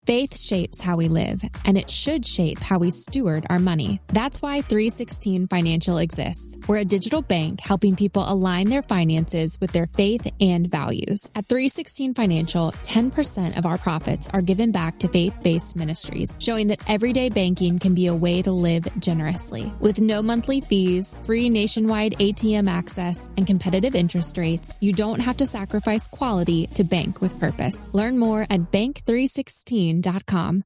Faith shapes how we live, and it should shape how we steward our money. That's why 316 Financial exists. We're a digital bank helping people align their finances with their faith and values. At 316 Financial, 10% of our profits are given back to faith-based ministries, showing that everyday banking can be a way to live generously. With no monthly fees, free nationwide ATM access, and competitive interest rates, you don't have to sacrifice quality to bank with purpose. Learn more at bank316.com.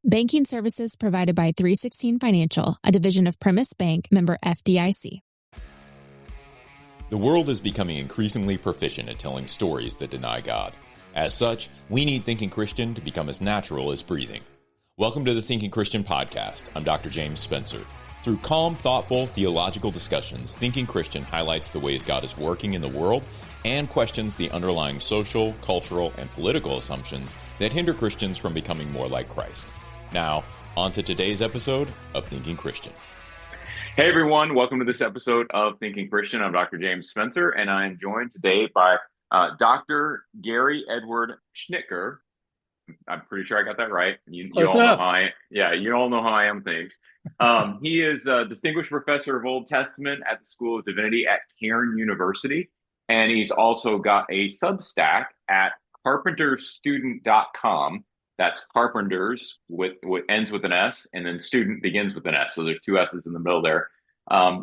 Banking services provided by 316 Financial, a division of Primis Bank, member FDIC. The world is becoming increasingly proficient at telling stories that deny God. As such, we need Thinking Christian to become as natural as breathing. Welcome to the Thinking Christian podcast. I'm Dr. James Spencer. Through calm, thoughtful, theological discussions, Thinking Christian highlights the ways God is working in the world and questions the underlying social, cultural, and political assumptions that hinder Christians from becoming more like Christ. Now, on to today's episode of Thinking Christian. Hey everyone, welcome to this episode of Thinking Christian. I'm Dr. James Spencer, and I am joined today by Dr. Gary Edward Schnittjer. I'm pretty sure I got that right. You all know how you all know how I am things. He is a distinguished professor of Old Testament at the School of Divinity at Cairn University. And he's also got a Substack at carpentersstudent.com. That's carpenters with ends with an S, and then student begins with an S. So there's two S's in the middle there.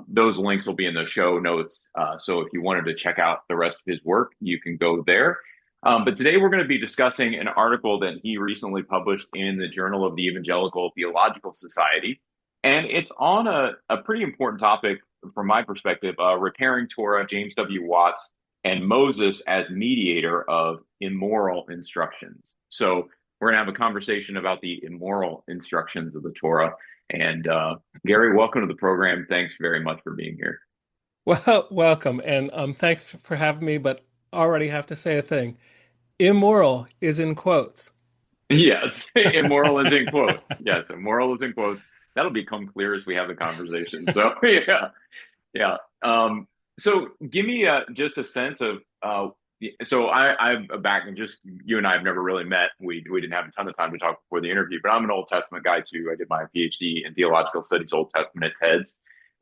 Those links will be in the show notes. So if you wanted to check out the rest of his work, you can go there. But today we're going to be discussing an article that he recently published in the Journal of the Evangelical Theological Society. And it's on a pretty important topic from my perspective, repairing Torah, James W. Watts, and Moses as mediator of immoral instructions. So we're going to have a conversation about the immoral instructions of the Torah. And Gary, welcome to the program. Thanks very much for being here. Well, welcome. And thanks for having me, but already have to say a thing. Immoral is in quotes. Yes, immoral is in quotes. Yes, immoral is in quotes. That'll become clear as we have the conversation. So, yeah. So give me just a sense of, so I'm back and just, you and I have never really met. We didn't have a ton of time to talk before the interview, but I'm an Old Testament guy too. I did my PhD in theological studies, Old Testament at TEDS.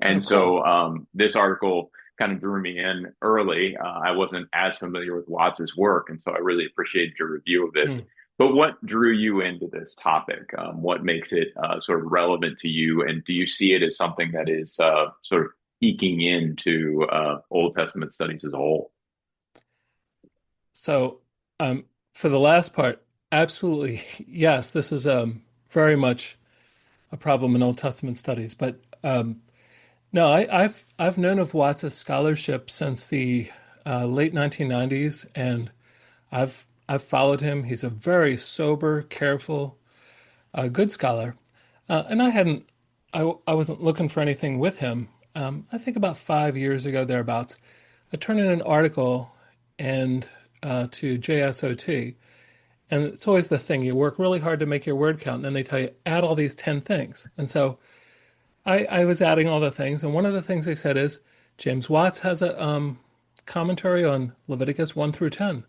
And so this article kind of drew me in early. I wasn't as familiar with Watts's work, and so I really appreciated your review of it. But what drew you into this topic? What makes it sort of relevant to you? And do you see it as something that is sort of eking into Old Testament studies as a whole? So for the last part, absolutely, yes, this is very much a problem in Old Testament studies. But no, I've known of Watts' scholarship since the late 1990s, and I've followed him. He's a very sober, careful, good scholar. And I wasn't looking for anything with him. I think about 5 years ago, thereabouts, I turned in an article to JSOT. And it's always the thing, you work really hard to make your word count, and then they tell you, add all these 10 things. And so I was adding all the things. And one of the things they said is, James Watts has a commentary on Leviticus 1 through 10.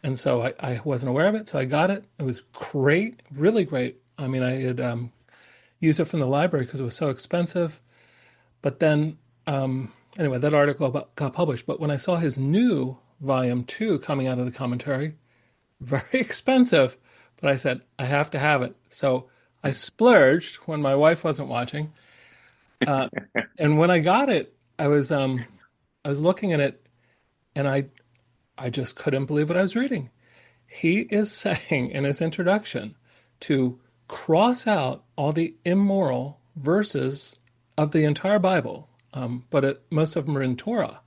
And so I wasn't aware of it, so I got it. It was great, really great. I mean, I had used it from the library because it was so expensive. But then, anyway, that article got published. But when I saw his new volume 2 coming out of the commentary, very expensive, but I said, I have to have it. So I splurged when my wife wasn't watching. And when I got it, I was looking at it, and I just couldn't believe what I was reading. He is saying in his introduction to cross out all the immoral verses of the entire Bible, but most of them are in Torah.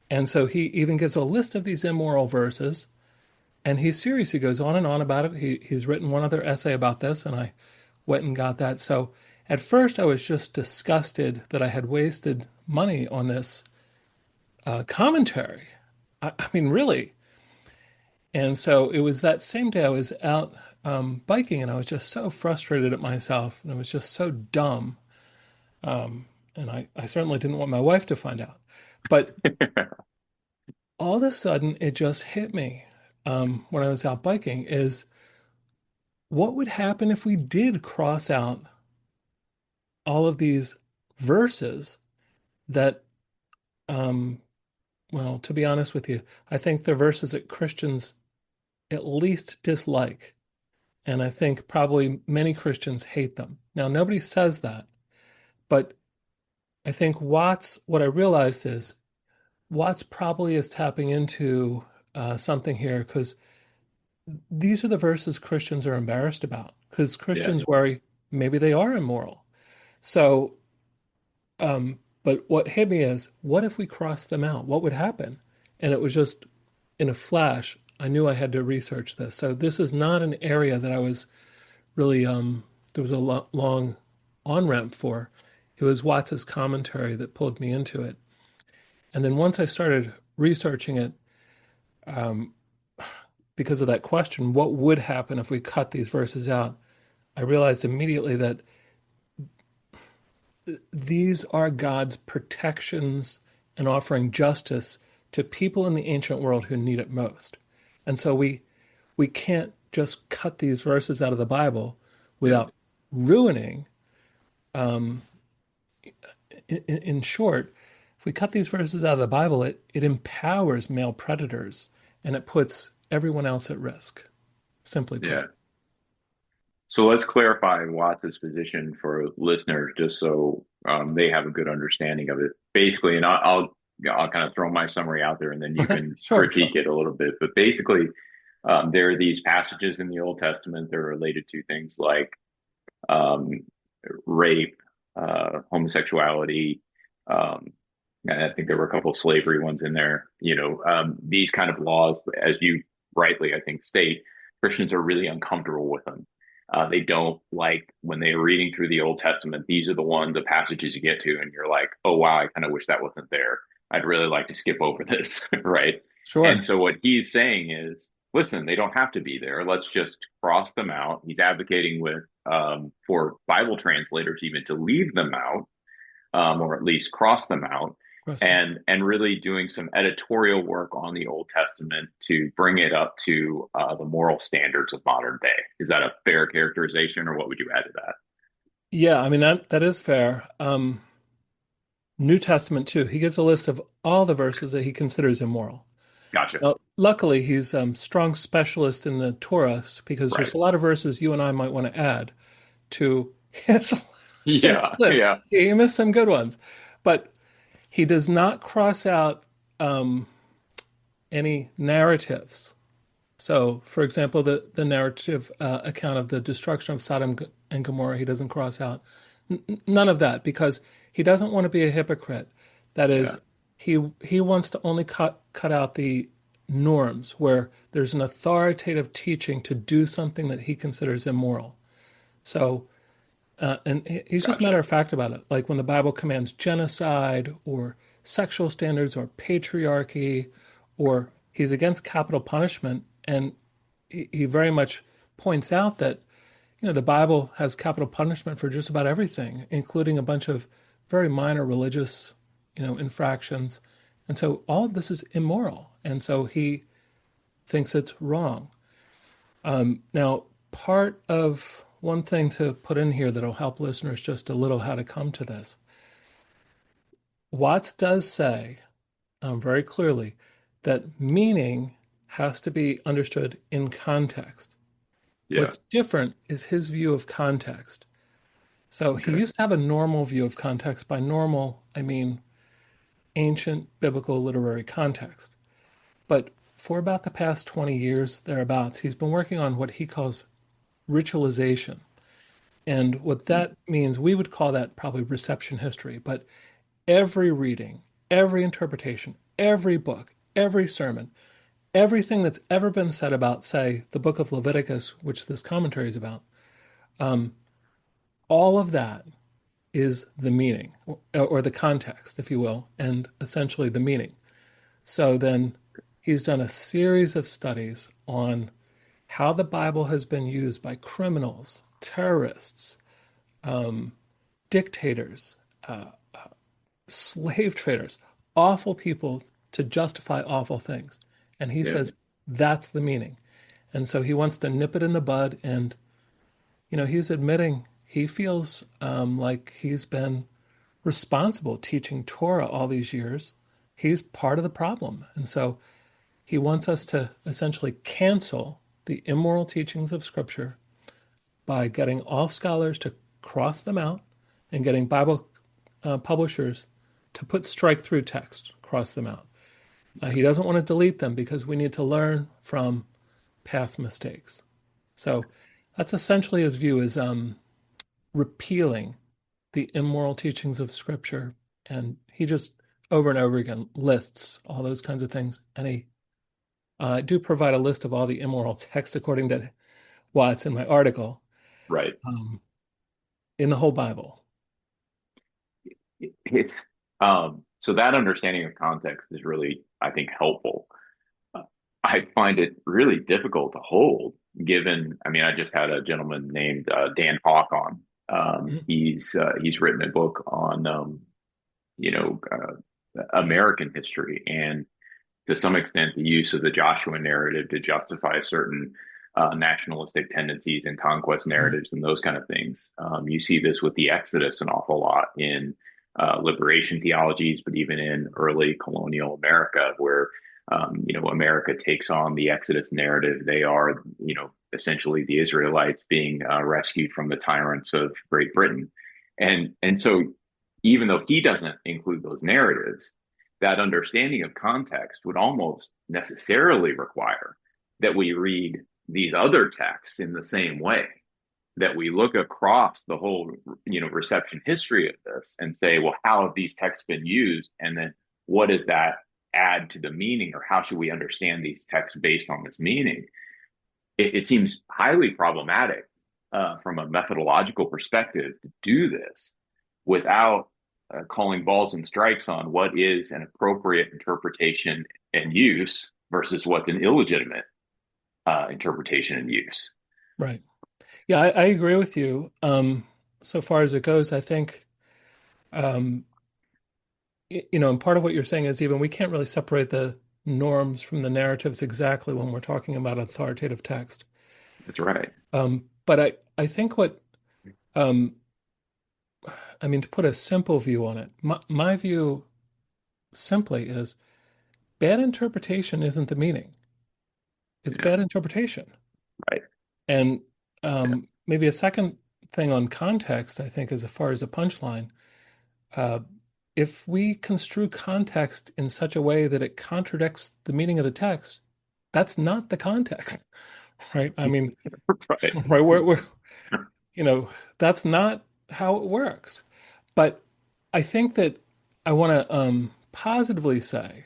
And so he even gives a list of these immoral verses, and he's serious. He goes on and on about it. He's written one other essay about this, and I went and got that. So at first I was just disgusted that I had wasted money on this commentary. I mean, really. And so it was that same day I was out biking, and I was just so frustrated at myself, and it was just so dumb. And I certainly didn't want my wife to find out. But all of a sudden, it just hit me when I was out biking is what would happen if we did cross out all of these verses that, well, to be honest with you, I think they're verses that Christians at least dislike. And I think probably many Christians hate them. Now, nobody says that, but I think what I realized is Watts probably is tapping into something here because these are the verses Christians are embarrassed about because Yeah. Christians worry maybe they are immoral. So, but what hit me is, what if we crossed them out? What would happen? And it was just in a flash, I knew I had to research this. So this is not an area that I was really, there was a long on-ramp for. It was Watts's commentary that pulled me into it. And then once I started researching it, because of that question, what would happen if we cut these verses out? I realized immediately that these are God's protections and offering justice to people in the ancient world who need it most. And so we can't just cut these verses out of the Bible without ruining. In short, if we cut these verses out of the Bible, it empowers male predators and it puts everyone else at risk, simply put. Yeah. So let's clarify Watts's position for listeners, just so they have a good understanding of it. Basically, and I'll kind of throw my summary out there, and then you can Sure. critique it a little bit. But basically, there are these passages in the Old Testament that are related to things like um, rape, homosexuality. And I think there were a couple of slavery ones in there. These kind of laws, as you rightly, I think, state, Christians are really uncomfortable with them. They don't like when they're reading through the Old Testament. These are the passages you get to, and you're like, oh, wow, I kind of wish that wasn't there. I'd really like to skip over this, right? Sure. And so what he's saying is, listen, they don't have to be there. Let's just cross them out. He's advocating for Bible translators even to leave them out, or at least cross them out. And really doing some editorial work on the Old Testament to bring it up to the moral standards of modern day. Is that a fair characterization, or what would you add to that? Yeah, I mean that is fair. New Testament too. He gives a list of all the verses that he considers immoral. Gotcha. Now, luckily, he's a strong specialist in the Torah because there's a lot of verses you and I might want to add to his list. Yeah. He missed some good ones, but he does not cross out any narratives. So, for example, the narrative account of the destruction of Sodom and Gomorrah, he doesn't cross out none of that because he doesn't want to be a hypocrite. That is, he wants to only cut out the norms where there's an authoritative teaching to do something that he considers immoral. So, and he's just matter of fact about it. Like when the Bible commands genocide or sexual standards or patriarchy, or he's against capital punishment. And he very much points out that, the Bible has capital punishment for just about everything, including a bunch of very minor religious, infractions. And so all of this is immoral. And so he thinks it's wrong. Now, part of one thing to put in here that'll help listeners just a little how to come to this. Watts does say very clearly that meaning has to be understood in context. Yeah. What's different is his view of context. So he used to have a normal view of context. By normal, I mean ancient biblical literary context. But for about the past 20 years, thereabouts, he's been working on what he calls ritualization. And what that means, we would call that probably reception history. But every reading, every interpretation, every book, every sermon, everything that's ever been said about, say, the book of Leviticus, which this commentary is about, all of that is the meaning, or the context, if you will, and essentially the meaning. So then he's done a series of studies on how the Bible has been used by criminals, terrorists, dictators, slave traders, awful people to justify awful things. And he says that's the meaning. And so he wants to nip it in the bud and he's admitting he feels like he's been responsible teaching Torah all these years. He's part of the problem. And so he wants us to essentially cancel the immoral teachings of Scripture by getting all scholars to cross them out and getting Bible publishers to put strike-through text, cross them out. He doesn't want to delete them because we need to learn from past mistakes. So that's essentially his view, is repealing the immoral teachings of Scripture. And he just over and over again lists all those kinds of things. And I do provide a list of all the immoral texts according to Watts in my article. Right. In the whole Bible. It's so that understanding of context is really, I think, helpful. I find it really difficult to hold, given. I mean, I just had a gentleman named Dan Hawk on. He's written a book on American history, and to some extent the use of the Joshua narrative to justify certain nationalistic tendencies and conquest narratives and those kind of things. You see this with the Exodus an awful lot in liberation theologies, but even in early colonial America, where America takes on the Exodus narrative. They are, essentially the Israelites being rescued from the tyrants of Great Britain, and so even though he doesn't include those narratives, that understanding of context would almost necessarily require that we read these other texts in the same way, that we look across the whole, reception history of this and say, well, how have these texts been used? And then what does that add to the meaning, or how should we understand these texts based on this meaning? It seems highly problematic from a methodological perspective to do this without calling balls and strikes on what is an appropriate interpretation and use versus what's an illegitimate interpretation and use. Right. Yeah, I agree with you. So far as it goes, I think, and part of what you're saying is even we can't really separate the norms from the narratives exactly when we're talking about authoritative text. That's right. But I think what, to put a simple view on it, my view simply is bad interpretation isn't the meaning. It's bad interpretation. Right. And maybe a second thing on context, I think, as far as a punchline, if we construe context in such a way that it contradicts the meaning of the text, that's not the context, right? I mean, right, we're that's not how it works. But I think that I want to positively say,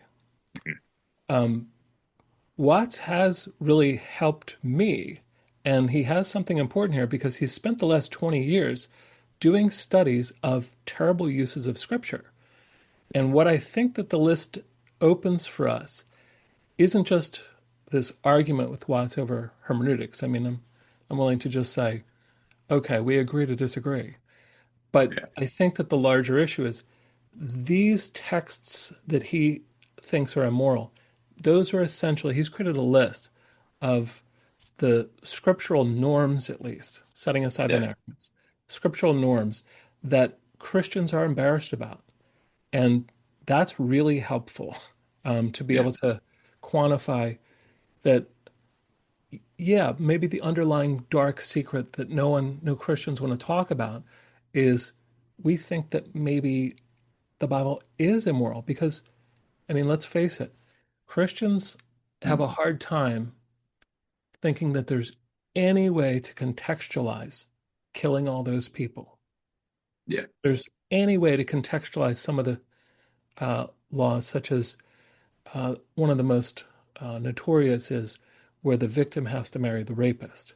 Watts has really helped me. And he has something important here because he's spent the last 20 years doing studies of terrible uses of Scripture. And what I think that the list opens for us isn't just this argument with Watts over hermeneutics. I mean, I'm willing to just say, okay, we agree to disagree. But I think that the larger issue is these texts that he thinks are immoral, those are essentially, he's created a list of the scriptural norms, at least, setting aside the narratives, scriptural norms that Christians are embarrassed about. And that's really helpful to be able to quantify that, maybe the underlying dark secret that no Christians want to talk about is we think that maybe the Bible is immoral because, let's face it, Christians have a hard time thinking that there's any way to contextualize killing all those people. Yeah. There's any way to contextualize some of the laws, such as one of the most notorious is where the victim has to marry the rapist.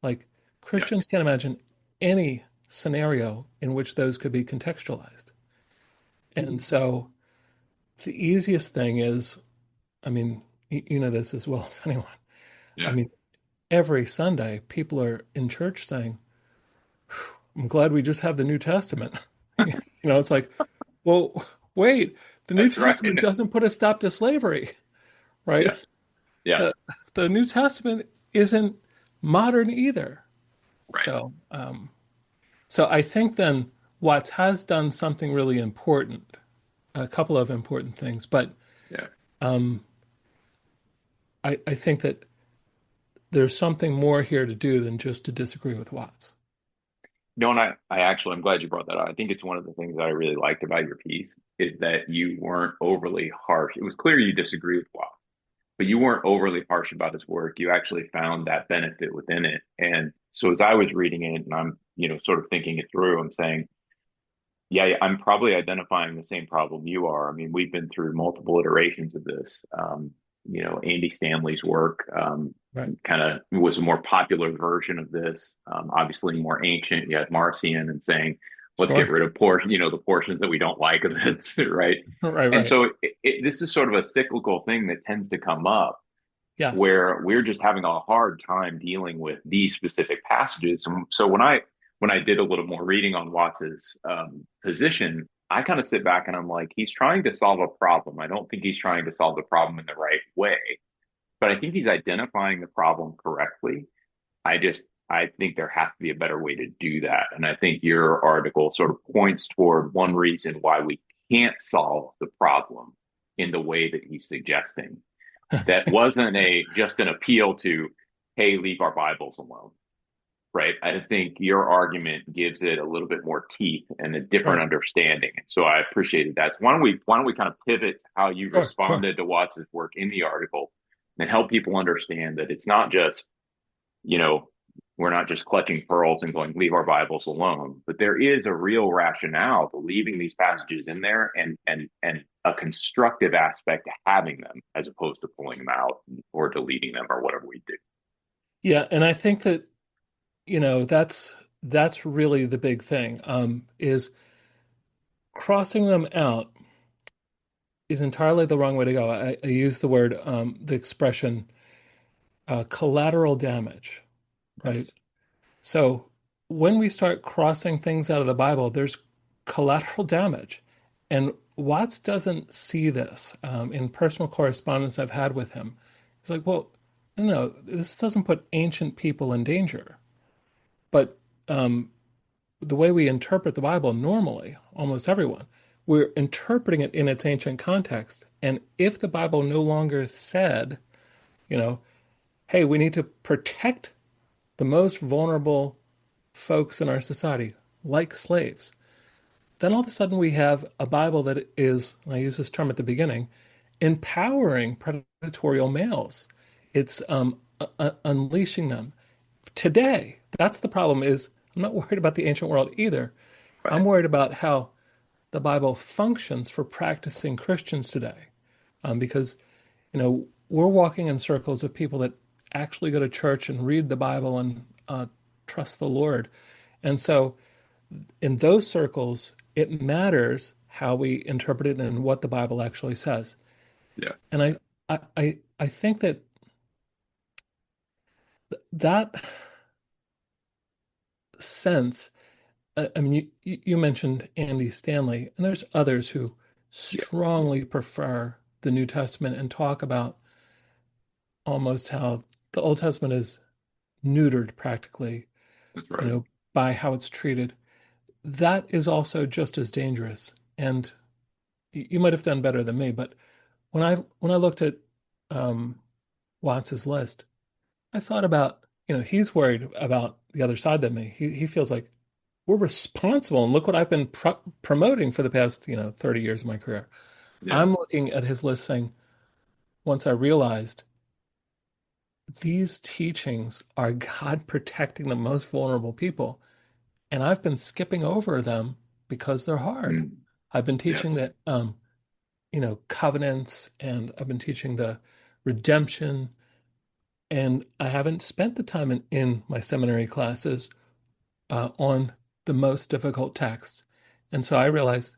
Like, Christians can't imagine any scenario in which those could be contextualized. And so the easiest thing is, you know this as well as anyone. Yeah. Every Sunday, people are in church saying, I'm glad we just have the New Testament. It's like, well, wait, the New Testament doesn't put a stop to slavery, right? Yeah. The New Testament isn't modern either. Right. So I think then Watts has done something really important, a couple of important things, but Yeah. um, I think that there's something more here to do than just to disagree with Watts. No, and I actually, I'm glad you brought that up. I think it's one of the things that I really liked about your piece is that you weren't overly harsh. It was clear you disagree with Watts, but you weren't overly harsh about his work. You actually found that benefit within it. And so as I was reading it and I'm, sort of thinking it through, I'm saying, yeah, I'm probably identifying the same problem you are. I mean, we've been through multiple iterations of this. Andy Stanley's work Right. kind of was a more popular version of this. Obviously, more ancient. You had Marcion and saying, let's get Sure. rid of the portions that we don't like of this, right? Right, And right. so this is sort of a cyclical thing that tends to come up Yes. where we're just having a hard time dealing with these specific passages. And so when I did a little more reading on Watts's position, I kind of sit back and I'm like, he's trying to solve a problem. I don't think he's trying to solve the problem in the right way, but I think he's identifying the problem correctly. I think there has to be a better way to do that. And I think your article sort of points toward one reason why we can't solve the problem in the way that he's suggesting. That wasn't just an appeal to, hey, leave our Bibles alone, right? I think your argument gives it a little bit more teeth and a different Right. understanding. So I appreciated that. So why don't we kind of pivot how you Sure, sure. responded to Watts's work in the article and help people understand that it's not just, you know, we're not just clutching pearls and going, leave our Bibles alone, but there is a real rationale to leaving these passages in there and a constructive aspect to having them as opposed to pulling them out or deleting them or whatever we do. Yeah, and I think that, that's really the big thing, is crossing them out is entirely the wrong way to go. I use the expression, collateral damage, right? Yes. So when we start crossing things out of the Bible, there's collateral damage. And Watts doesn't see this in personal correspondence I've had with him. He's like, well, no, this doesn't put ancient people in danger. But the way we interpret the Bible normally, almost everyone, we're interpreting it in its ancient context. And if the Bible no longer said, you know, hey, we need to protect the most vulnerable folks in our society, like slaves, then all of a sudden we have a Bible that is, and I use this term at the beginning, empowering predatorial males. It's unleashing them. Today, that's the problem is I'm not worried about the ancient world either. I'm Right. worried about how the Bible functions for practicing Christians today. Because, we're walking in circles of people that actually go to church and read the Bible and trust the Lord. And so in those circles, it matters how we interpret it and what the Bible actually says. Yeah. And I think that sense, I mean, you mentioned Andy Stanley, and there's others who Yeah. strongly prefer the New Testament and talk about almost how the Old Testament is neutered practically, That's you right. know, by how it's treated. That is also just as dangerous. And you might have done better than me, but when I looked at um, Watts's list, I thought about, he's worried about the other side than me. He feels like we're responsible, and look what I've been promoting for the past, 30 years of my career. Yeah. I'm looking at his list saying, once I realized these teachings are God protecting the most vulnerable people, and I've been skipping over them because they're hard. Mm. I've been Yeah. teaching that, covenants, and I've been teaching the redemption, and I haven't spent the time in my seminary classes on the most difficult texts. And so I realized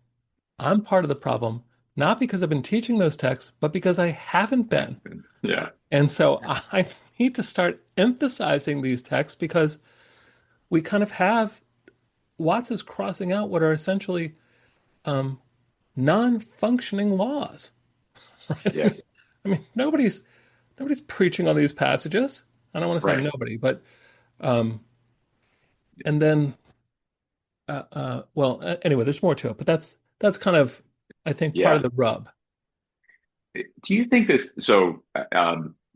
I'm part of the problem, not because I've been teaching those texts, but because I haven't been. Yeah. And so I need to start emphasizing these texts because we kind of have Watts is crossing out what are essentially um, non-functioning laws. Right? Yeah. I mean, nobody's preaching on these passages. I don't want to say Right. nobody, but um, And then, anyway, there's more to it, but that's kind of, I think, part Yeah. of the rub. Do you think this? So,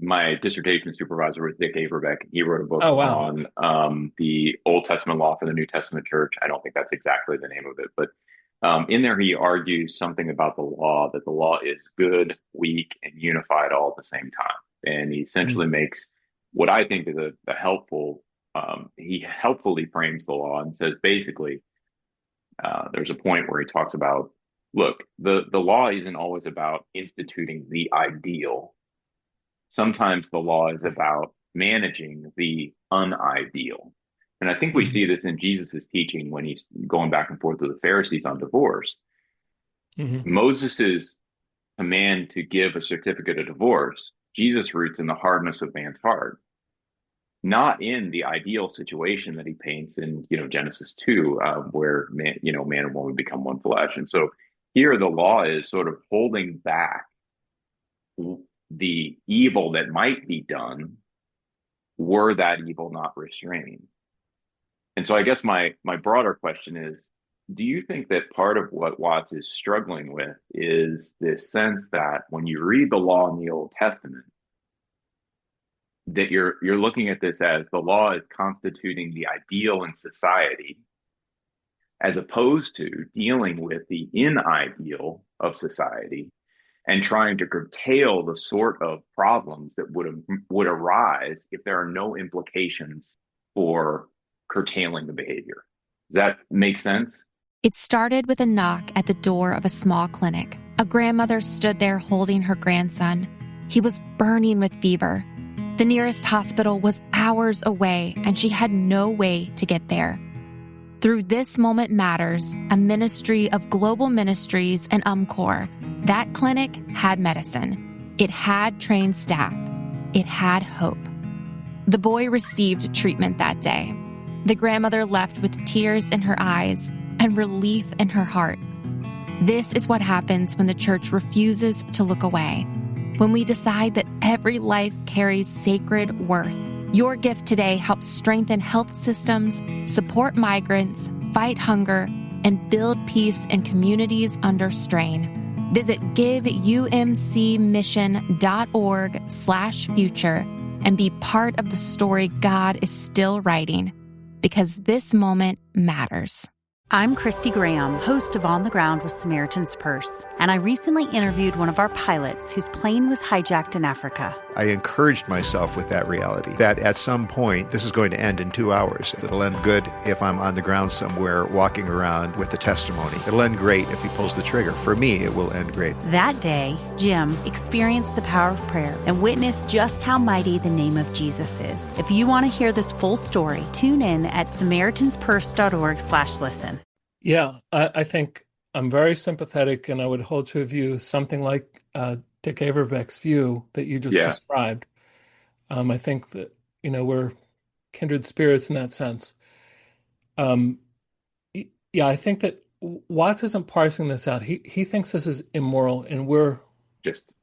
my dissertation supervisor was Dick Averbeck. He wrote a book Oh, wow. on the Old Testament law for the New Testament church. I don't think that's exactly the name of it, but in there he argues something about the law, that the law is good, weak, and unified all at the same time. And he essentially Mm. makes what I think is a helpful. He helpfully frames the law and says basically there's a point where he talks about, look, the law isn't always about instituting the ideal. Sometimes the law is about managing the unideal. And I think we Mhm. see this in Jesus's teaching when he's going back and forth with the Pharisees on divorce. Mhm. Moses's command to give a certificate of divorce, Jesus roots in the hardness of man's heart, not in the ideal situation that he paints in, Genesis 2, where man and woman become one flesh. And so here the law is sort of holding back the evil that might be done were that evil not restrained. And so I guess my broader question is, do you think that part of what Watts is struggling with is this sense that when you read the law in the Old Testament, that you're looking at this as the law is constituting the ideal in society, as opposed to dealing with the inideal of society and trying to curtail the sort of problems that would arise if there are no implications for curtailing the behavior. Does that make sense? It started with a knock at the door of a small clinic. A grandmother stood there holding her grandson. He was burning with fever. The nearest hospital was hours away, and she had no way to get there. Through This Moment Matters, a ministry of Global Ministries and UMCOR, that clinic had medicine. It had trained staff. It had hope. The boy received treatment that day. The grandmother left with tears in her eyes and relief in her heart. This is what happens when the church refuses to look away. When we decide that every life carries sacred worth. Your gift today helps strengthen health systems, support migrants, fight hunger, and build peace in communities under strain. Visit giveumcmission.org/future and be part of the story God is still writing, because this moment matters. I'm Christy Graham, host of On the Ground with Samaritan's Purse, and I recently interviewed one of our pilots whose plane was hijacked in Africa. I encouraged myself with that reality, that at some point this is going to end in 2 hours. It'll end good if I'm on the ground somewhere walking around with the testimony. It'll end great if he pulls the trigger. For me, it will end great. That day, Jim experienced the power of prayer and witnessed just how mighty the name of Jesus is. If you want to hear this full story, tune in at samaritanspurse.org/listen. Yeah, I think I'm very sympathetic, and I would hold to a view something like Dick Averbeck's view that you just described. I think that, we're kindred spirits in that sense. I think that Watts isn't parsing this out. He thinks this is immoral, and we're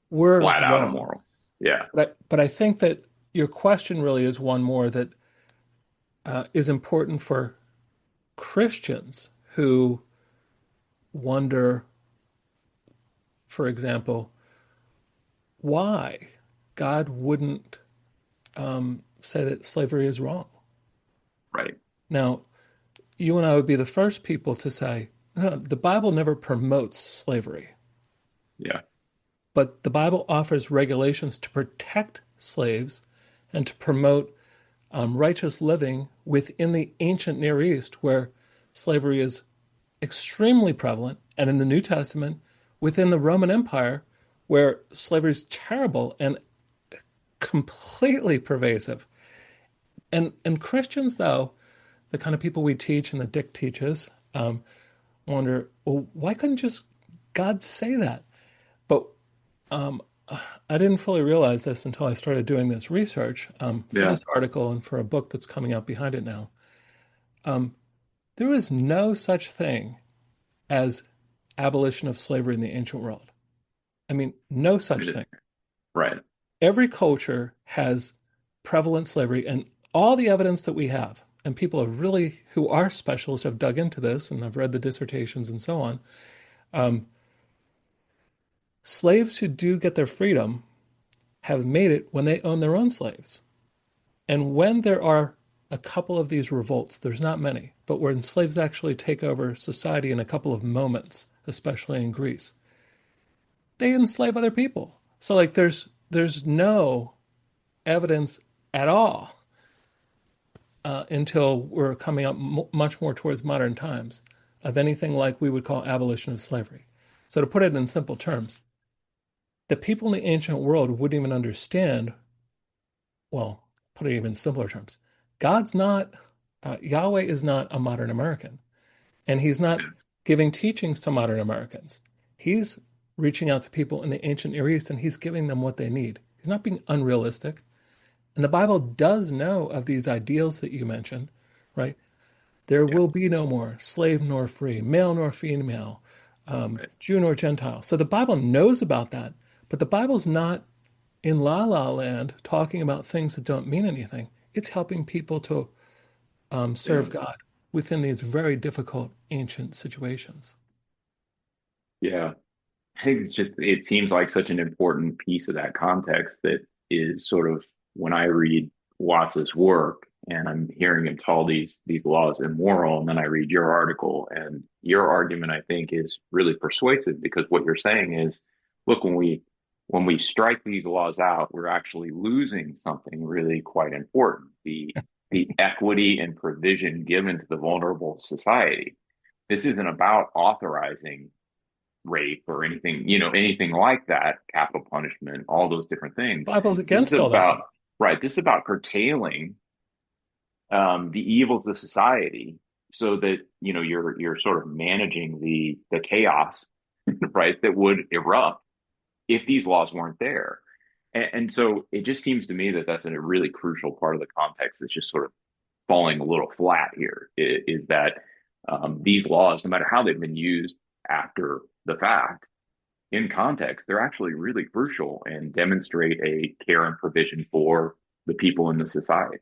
flat out wrong. immoral. Yeah. But I think that your question really is one more that is important for Christians who wonder, for example, why God wouldn't say that slavery is wrong. Right. Now, you and I would be the first people to say, no, the Bible never promotes slavery. Yeah. But the Bible offers regulations to protect slaves and to promote righteous living within the ancient Near East, where slavery is extremely prevalent, and in the New Testament, within the Roman Empire, where slavery is terrible and completely pervasive. And Christians, though, the kind of people we teach and that Dick teaches, wonder, well, why couldn't just God say that? But I didn't fully realize this until I started doing this research for this article and for a book that's coming out behind it now. There is no such thing as abolition of slavery in the ancient world. I mean, no such thing. Right. Every culture has prevalent slavery, and all the evidence that we have, and people have really, who are specialists, have dug into this, and I've read the dissertations and so on. Slaves who do get their freedom have made it when they own their own slaves. And when there are a couple of these revolts, there's not many, but when slaves actually take over society in a couple of moments, especially in Greece, they enslave other people. So like there's no evidence at all until we're coming up much more towards modern times of anything like we would call abolition of slavery. So to put it in simple terms, the people in the ancient world wouldn't even understand, well, put it even in simpler terms, God's not, Yahweh is not a modern American, and he's not giving teachings to modern Americans. He's reaching out to people in the ancient Near East, and he's giving them what they need. He's not being unrealistic. And the Bible does know of these ideals that you mentioned, right? There will be no more slave nor free, male nor female, Jew nor Gentile. So the Bible knows about that, but the Bible's not in la land talking about things that don't mean anything. It's helping people to serve God within these very difficult ancient situations. Yeah. I think it seems like such an important piece of that context that is sort of, when I read Watts's work and I'm hearing him call these laws immoral, and then I read your article, and your argument, I think, is really persuasive, because what you're saying is, look, when we strike these laws out, we're actually losing something really quite important, the equity and provision given to the vulnerable society. This isn't about authorizing rape or anything like that, capital punishment, all those different things. The Bible's against all that. Right. This is about curtailing the evils of society, so that you're sort of managing the chaos, right, that would erupt if these laws weren't there. And so it just seems to me that that's a really crucial part of the context that's just sort of falling a little flat here, is that these laws, no matter how they've been used after the fact, in context, they're actually really crucial and demonstrate a care and provision for the people in the society.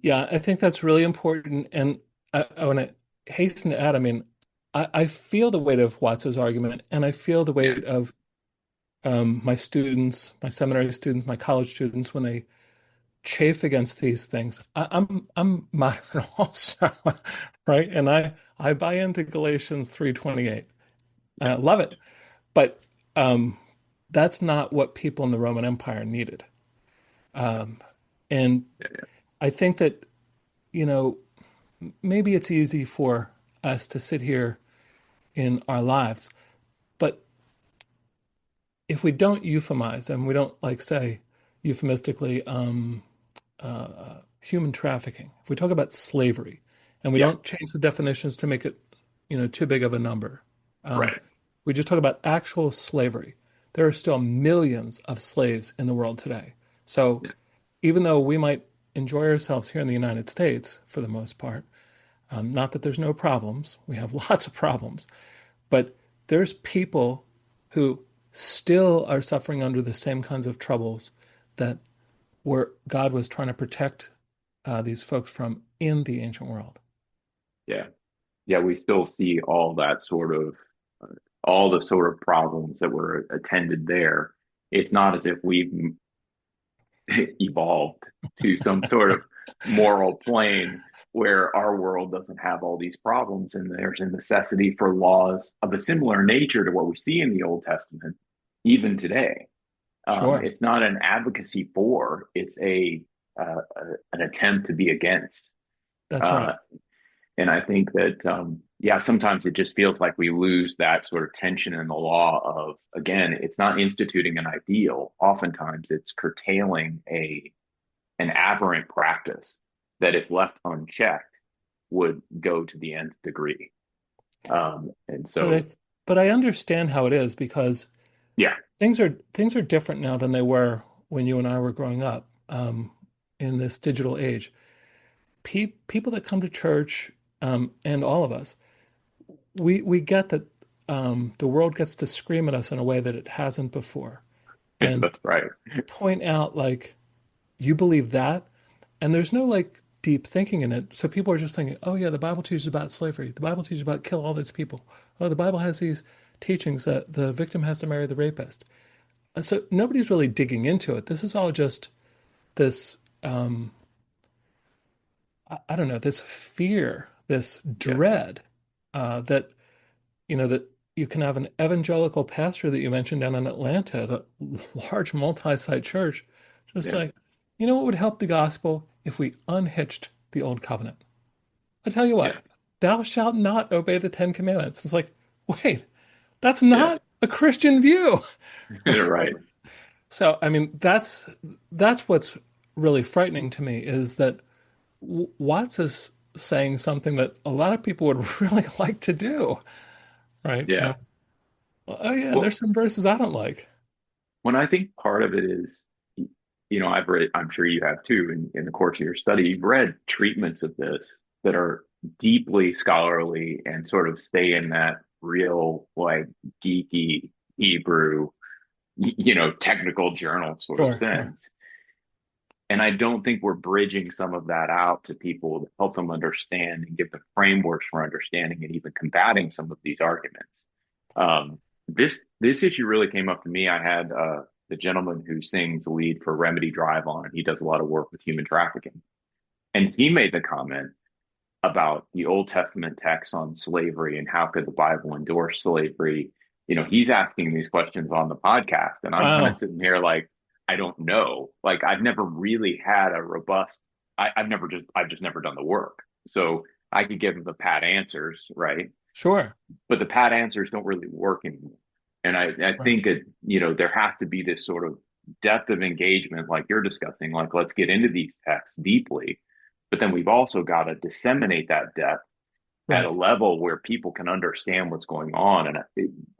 Yeah, I think that's really important. And I want to hasten to add, I mean, I feel the weight of Watts's argument, and I feel the weight of my students, my seminary students, my college students, when they chafe against these things. I'm modern also, right? And I buy into Galatians 3:28. I love it. But that's not what people in the Roman Empire needed. And I think that, maybe it's easy for us to sit here in our lives, but if we don't euphemize, and we don't say euphemistically human trafficking, if we talk about slavery and we don't change the definitions to make it too big of a number, right, we just talk about actual slavery, there are still millions of slaves in the world today. So even though we might enjoy ourselves here in the United States for the most part, not that there's no problems, we have lots of problems, but there's people who still are suffering under the same kinds of troubles that God was trying to protect these folks from in the ancient world. Yeah, we still see all the sort of problems that were attended there. It's not as if we've evolved to some sort of moral plane where our world doesn't have all these problems, and there's a necessity for laws of a similar nature to what we see in the Old Testament, even today. Sure. It's not an advocacy for, it's an attempt to be against. That's right. And I think that, sometimes it just feels like we lose that sort of tension in the law of, again, it's not instituting an ideal. Oftentimes it's curtailing an aberrant practice that, if left unchecked, would go to the nth degree. And so, but I understand how it is, because things are different now than they were when you and I were growing up in this digital age. People that come to church, and all of us, we get that the world gets to scream at us in a way that it hasn't before, and that's right. point out you believe that, and there's no deep thinking in it. So people are just thinking, oh yeah, the Bible teaches about slavery. The Bible teaches about kill all these people. Oh, the Bible has these teachings that the victim has to marry the rapist. And so nobody's really digging into it. This is all just this, I don't know, this fear, this dread that, that you can have an evangelical pastor that you mentioned down in Atlanta, at a large multi-site church, just like, what would help the gospel if we unhitched the old covenant? I tell you what, thou shalt not obey the Ten Commandments. It's like, wait, that's not a Christian view. Right. So, I mean, that's what's really frightening to me, is that Watts is saying something that a lot of people would really like to do, right? Yeah. Well, there's some verses I don't like. When I think part of it is, I've read, I'm sure you have too, in the course of your study, you've read treatments of this that are deeply scholarly and sort of stay in that real, like, geeky Hebrew, technical journal sort of sense. Sure. And I don't think we're bridging some of that out to people to help them understand and give them frameworks for understanding and even combating some of these arguments. This issue really came up to me. I had the gentleman who sings the lead for Remedy Drive on, and he does a lot of work with human trafficking. And he made the comment about the Old Testament text on slavery and how could the Bible endorse slavery. He's asking these questions on the podcast, and I'm kind of sitting here like, I don't know. Like, I've never really had a robust, I've just never done the work. So I could give him the pat answers, right? Sure. But the pat answers don't really work anymore. And I think there has to be this sort of depth of engagement, like you're discussing, like, let's get into these texts deeply. But then we've also got to disseminate that depth at a level where people can understand what's going on. And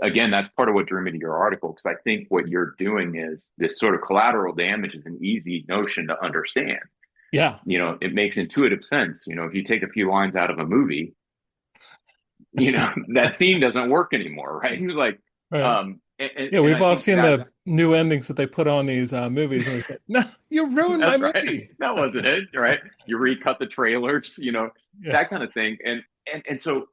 again, that's part of what drew me to your article, because I think what you're doing is this sort of collateral damage is an easy notion to understand. Yeah. It makes intuitive sense. If you take a few lines out of a movie, that scene doesn't work anymore, right? Like, we've all seen the new endings that they put on these movies, and we say, "No, you ruined my movie." That wasn't it, right? You recut the trailers, that kind of thing, and so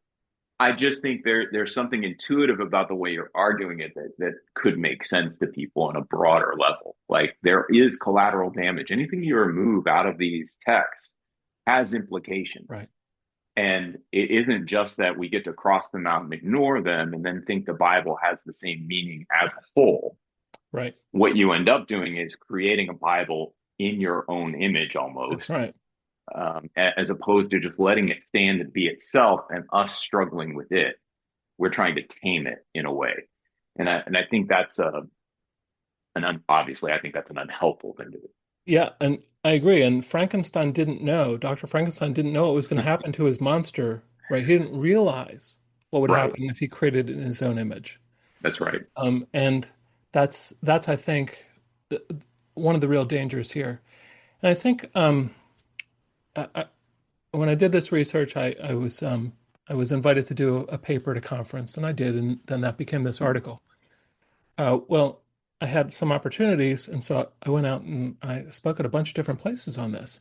I just think there's something intuitive about the way you're arguing it that could make sense to people on a broader level. Like, there is collateral damage. Anything you remove out of these texts has implications, right? And it isn't just that we get to cross them out and ignore them and then think the Bible has the same meaning as a whole. Right. What you end up doing is creating a Bible in your own image almost. That's right. As opposed to just letting it stand and be itself and us struggling with it. We're trying to tame it in a way. And I think that's obviously I think that's an unhelpful thing to do. Yeah, and I agree. And Dr. Frankenstein didn't know what was going to happen to his monster, right? He didn't realize what would happen if he created it in his own image. That's right. And that's I think one of the real dangers here. And I think when I did this research, I was invited to do a paper at a conference, and I did, and then that became this article. I had some opportunities, and so I went out and I spoke at a bunch of different places on this.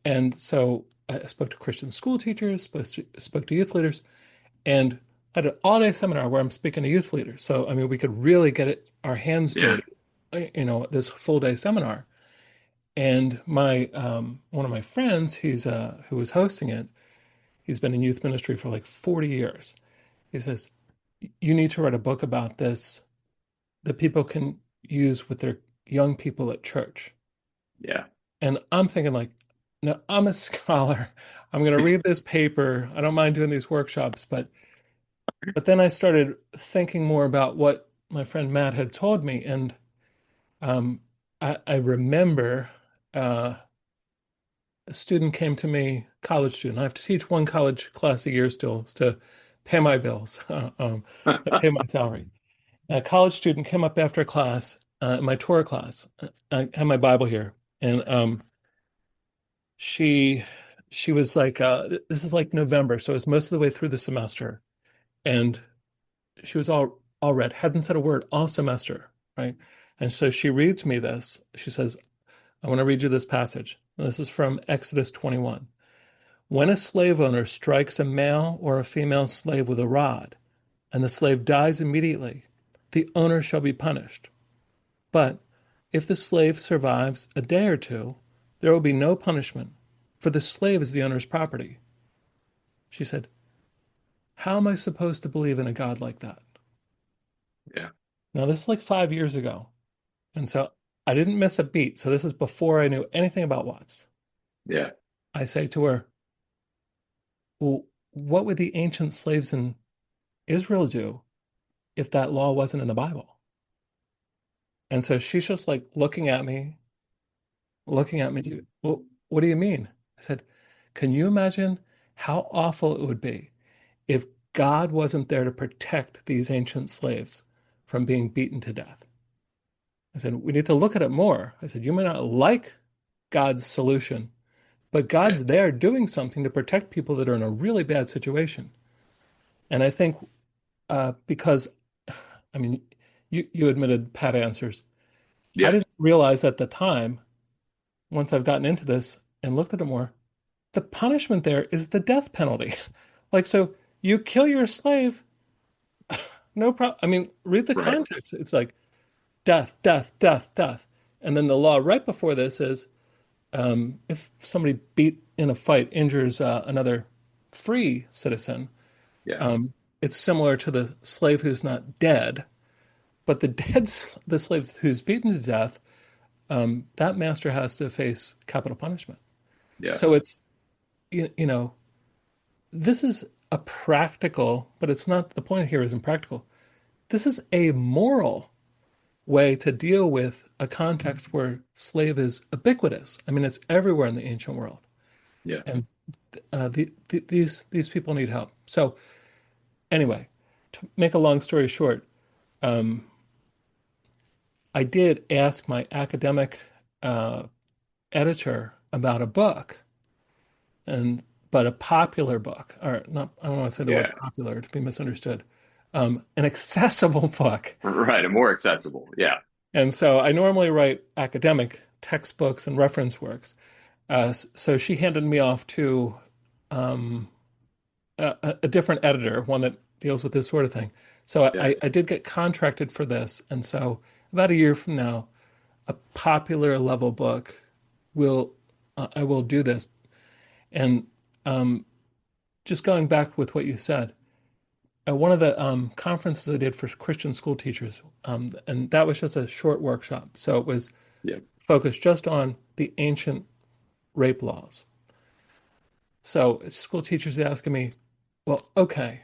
And so I spoke to Christian school teachers, spoke to youth leaders, and had an all-day seminar where I'm speaking to youth leaders. So, I mean, we could really get our hands dirty, this full-day seminar. And my one of my friends, who was hosting it, he's been in youth ministry for like 40 years. He says, you need to write a book about this that people can use with their young people at church. Yeah. And I'm thinking, like, no, I'm a scholar. I'm going to read this paper. I don't mind doing these workshops. But then I started thinking more about what my friend Matt had told me. And I remember a student came to me, college student. I have to teach one college class a year still to pay my bills, pay my salary. A college student came up after class, my Torah class. I have my Bible here, and she was like, this is like November, so it was most of the way through the semester, and she was all read, hadn't said a word all semester, right? And so she reads me this. She says, I want to read you this passage. This is from Exodus 21. When a slave owner strikes a male or a female slave with a rod, and the slave dies immediately, the owner shall be punished. But if the slave survives a day or two, there will be no punishment, for the slave is the owner's property. She said, how am I supposed to believe in a God like that? Yeah. Now, this is like 5 years ago. And so I didn't miss a beat. So this is before I knew anything about Watts. Yeah. I say to her, well, what would the ancient slaves in Israel do if that law wasn't in the Bible? And so she's just like looking at me. Well, what do you mean? I said, can you imagine how awful it would be if God wasn't there to protect these ancient slaves from being beaten to death? I said, we need to look at it more. I said, you may not like God's solution, but God's there doing something to protect people that are in a really bad situation. And I think because, I mean, you admitted pat answers. Yeah. I didn't realize at the time, once I've gotten into this and looked at it more, the punishment there is the death penalty. Like, so you kill your slave, no problem. I mean, read the context. It's like death, death, death, death. And then the law right before this is if somebody beat in a fight injures another free citizen, it's similar to the slave who's not dead, but the slave who's beaten to death, that master has to face capital punishment. Yeah. So it's, you know, this is a practical, but it's not, the point here isn't practical. This is a moral way to deal with a context where slave is ubiquitous. I mean, it's everywhere in the ancient world. Yeah. And these people need help. So anyway, to make a long story short, I did ask my academic editor about a book, but a popular book, or not, I don't want to say the word popular to be misunderstood, an accessible book. Right, a more accessible, yeah. And so I normally write academic textbooks and reference works. So she handed me off to a different editor, one that deals with this sort of thing. So I did get contracted for this. And so about a year from now, a popular level book I will do this. And just going back with what you said, one of the conferences I did for Christian school teachers, and that was just a short workshop. So it was focused just on the ancient rape laws. So school teachers asking me, well, okay,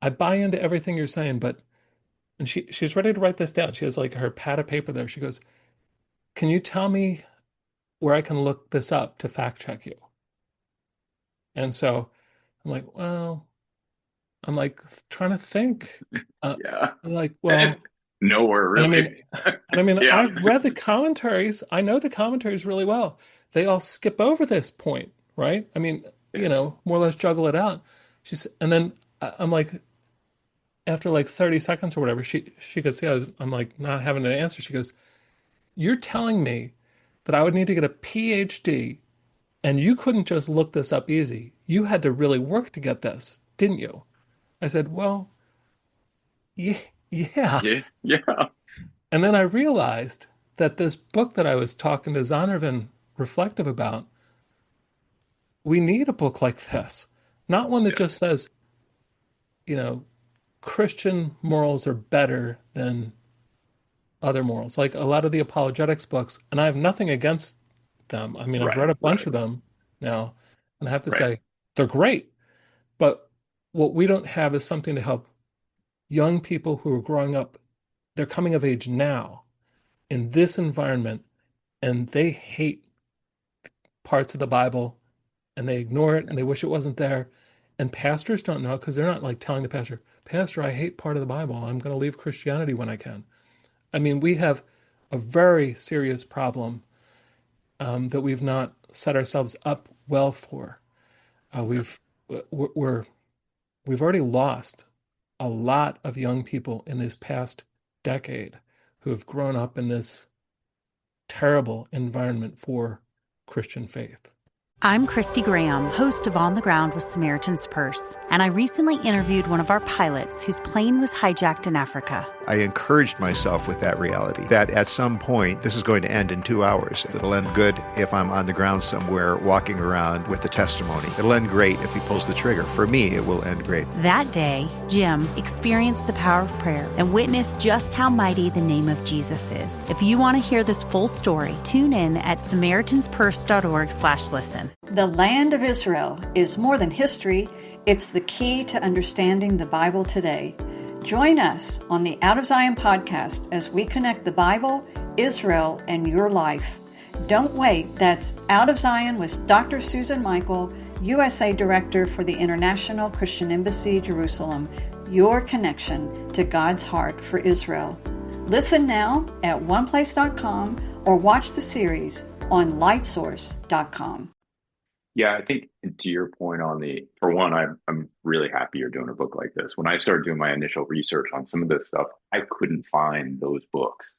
I buy into everything you're saying, and she's ready to write this down. She has like her pad of paper there. She goes, can you tell me where I can look this up to fact check you? And so I'm like, well, I'm like trying to think. I'm like, well, nowhere really. I've read the commentaries. I know the commentaries really well. They all skip over this point, right? I mean, more or less juggle it out. And then I'm like, after like 30 seconds or whatever, she could see I'm like not having an answer. She goes, you're telling me that I would need to get a PhD and you couldn't just look this up easy. You had to really work to get this, didn't you? I said, well, yeah. And then I realized that this book that I was talking to Zondervan Reflective about, we need a book like this, not one that just says, Christian morals are better than other morals. Like a lot of the apologetics books, and I have nothing against them. I mean, I've read a bunch of them now, and I have to say they're great. But what we don't have is something to help young people who are growing up. They're coming of age now in this environment, and they hate parts of the Bible, and they ignore it, and they wish it wasn't there. And pastors don't know because they're not like telling the pastor, Pastor, I hate part of the Bible. I'm going to leave Christianity when I can. I mean, we have a very serious problem that we've not set ourselves up well for. We've already lost a lot of young people in this past decade who have grown up in this terrible environment for Christian faith. I'm Christy Graham, host of On the Ground with Samaritan's Purse, and I recently interviewed one of our pilots whose plane was hijacked in Africa. I encouraged myself with that reality, that at some point, this is going to end in 2 hours. It'll end good if I'm on the ground somewhere walking around with the testimony. It'll end great if he pulls the trigger. For me, it will end great. That day, Jim experienced the power of prayer and witnessed just how mighty the name of Jesus is. If you want to hear this full story, tune in at samaritanspurse.org/listen. The land of Israel is more than history. It's the key to understanding the Bible today. Join us on the Out of Zion podcast as we connect the Bible, Israel, and your life. Don't wait. That's Out of Zion with Dr. Susan Michael, USA Director for the International Christian Embassy, Jerusalem. Your connection to God's heart for Israel. Listen now at oneplace.com or watch the series on lightsource.com. Yeah, I think to your point on for one, I'm really happy you're doing a book like this. When I started doing my initial research on some of this stuff, I couldn't find those books.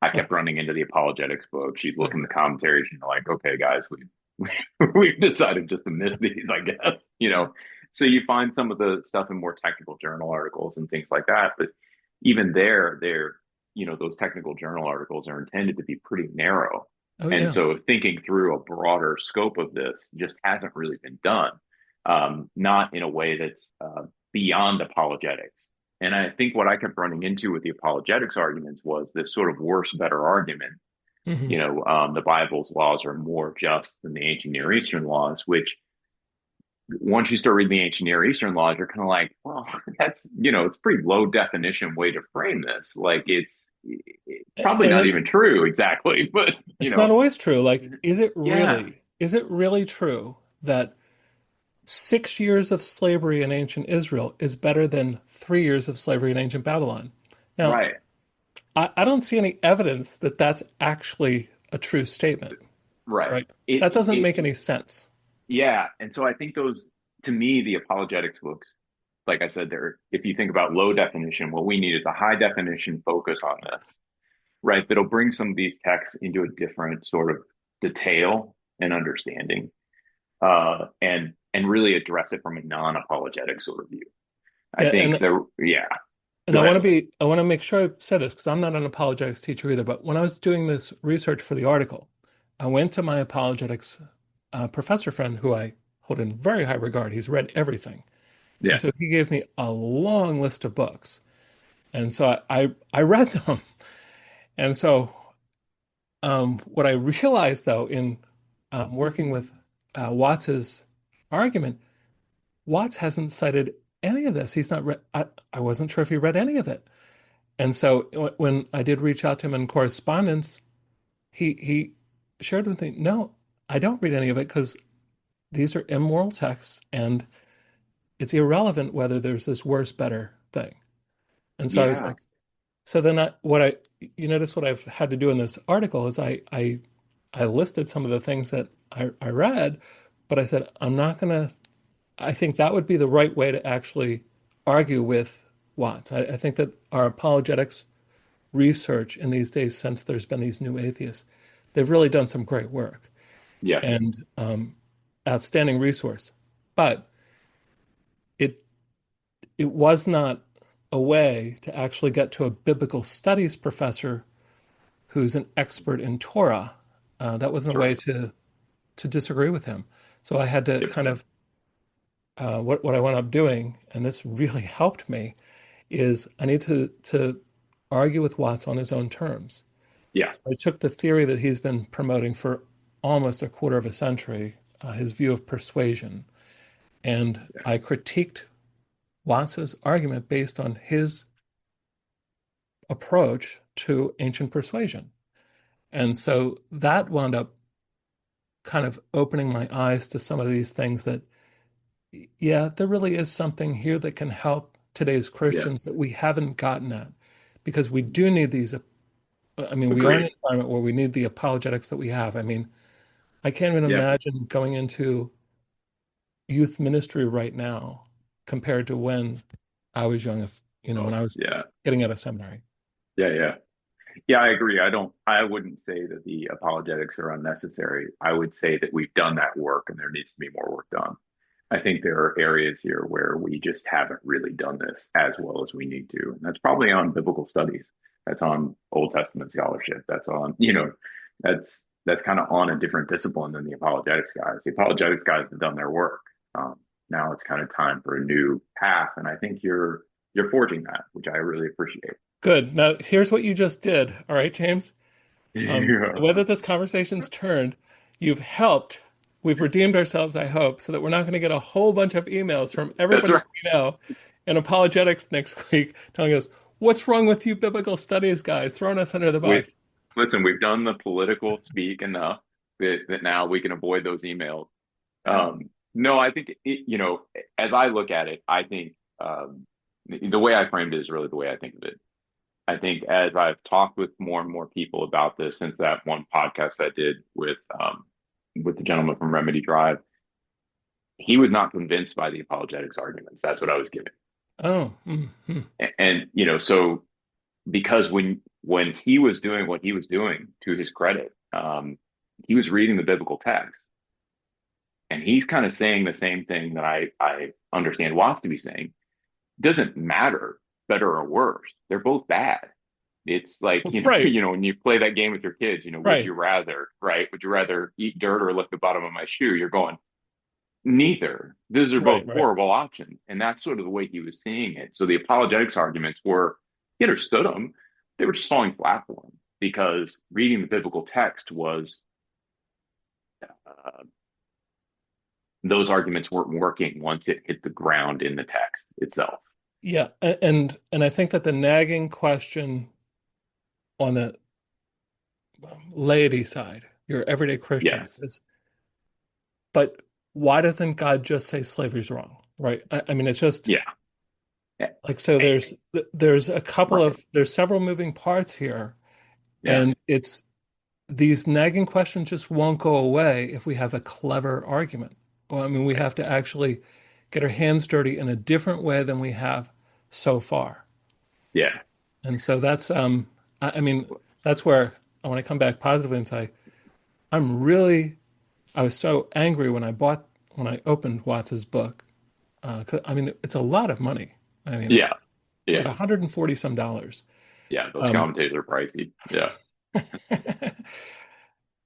I kept running into the apologetics book. She'd look in the commentaries and you're like, okay, guys, we've decided just to miss these, I guess, So you find some of the stuff in more technical journal articles and things like that. But even they're those technical journal articles are intended to be pretty narrow. So thinking through a broader scope of this just hasn't really been done, not in a way that's beyond apologetics. And I think what I kept running into with the apologetics arguments was this sort of worse, better argument. Mm-hmm. The Bible's laws are more just than the ancient Near Eastern laws, which once you start reading the ancient Near Eastern laws, you're kind of like, well, that's, it's a pretty low definition way to frame this. Like it's probably not even true exactly, but it's not always true. Like, is it really true that 6 years of slavery in ancient Israel is better than 3 years of slavery in ancient Babylon? Now, right. I don't see any evidence that that's actually a true statement. Right. That doesn't make any sense. Yeah. And so I think those, to me, the apologetics books, like I said, if you think about low definition, what we need is a high definition focus on this, right? That'll bring some of these texts into a different sort of detail and understanding, and really address it from a non-apologetic sort of view. I think And I want to make sure I said this because I'm not an apologetics teacher either. But when I was doing this research for the article, I went to my apologetics professor friend who I hold in very high regard. He's read everything. Yeah. And so he gave me a long list of books. And so I read them. And so what I realized, though, in working with Watts's argument, Watts hasn't cited any of this. He's not read. I wasn't sure if he read any of it. And so when I did reach out to him in correspondence, he shared with me, no, I don't read any of it because these are immoral texts and it's irrelevant whether there's this worse, better thing. And so I was like, so then you notice what I've had to do in this article is I listed some of the things that I read, but I said, I think that would be the right way to actually argue with Watts. I think that our apologetics research in these days, since there's been these new atheists, they've really done some great work. Yeah. And outstanding resource. But it was not a way to actually get to a biblical studies professor who's an expert in Torah. That wasn't a way to disagree with him. So I had to kind of, what I wound up doing, and this really helped me, is I need to argue with Watts on his own terms. Yeah. So I took the theory that he's been promoting for almost a quarter of a century, his view of persuasion, and I critiqued Watts's argument based on his approach to ancient persuasion. And so that wound up kind of opening my eyes to some of these things that, there really is something here that can help today's Christians that we haven't gotten at, because we do need these. I mean, we are in an environment where we need the apologetics that we have. I mean, I can't even imagine going into youth ministry right now compared to when I was young, when I was getting out of seminary. Yeah. Yeah, I agree. I wouldn't say that the apologetics are unnecessary. I would say that we've done that work and there needs to be more work done. I think there are areas here where we just haven't really done this as well as we need to. And that's probably on biblical studies. That's on Old Testament scholarship. That's on, that's kind of on a different discipline than the apologetics guys. The apologetics guys have done their work. Now it's kind of time for a new path. And I think you're forging that, which I really appreciate. Good. Now, here's what you just did. All right, James. Yeah. The way that this conversation's turned, you've helped. We've redeemed ourselves, I hope, so that we're not going to get a whole bunch of emails from everybody That's right. we know in apologetics next week telling us, what's wrong with you biblical studies guys, throwing us under the bus. Listen, we've done the political speak enough that now we can avoid those emails. No, I think, as I look at it, I think the way I framed it is really the way I think of it. I think as I've talked with more and more people about this since that one podcast I did with the gentleman from Remedy Drive, he was not convinced by the apologetics arguments. That's what I was giving. Oh, mm-hmm. And so because when he was doing what he was doing, to his credit, he was reading the biblical text, and he's kind of saying the same thing that I understand Watts to be saying. It doesn't matter better or worse. They're both bad. It's like, right. When you play that game with your kids, right. Would you rather, right? Would you rather eat dirt or lick the bottom of my shoe? You're going, neither. Those are both horrible options. And that's sort of the way he was seeing it. So the apologetics arguments he understood them. They were just falling flat for him because reading the biblical text was, those arguments weren't working once it hit the ground in the text itself. Yeah. And I think that the nagging question on the laity side, your everyday Christian, is, but why doesn't God just say slavery's wrong? Right. I mean, it's just, like, so there's a couple of, there's several moving parts here, and it's, these nagging questions just won't go away if we have a clever argument. Well, I mean, we have to actually get our hands dirty in a different way than we have so far. Yeah. And so that's, I mean, that's where I want to come back positively and say, I was so angry when I opened Watts's book. 'Cause, I mean, it's a lot of money. I mean, like $140 some. Yeah, those commentators are pricey. Yeah.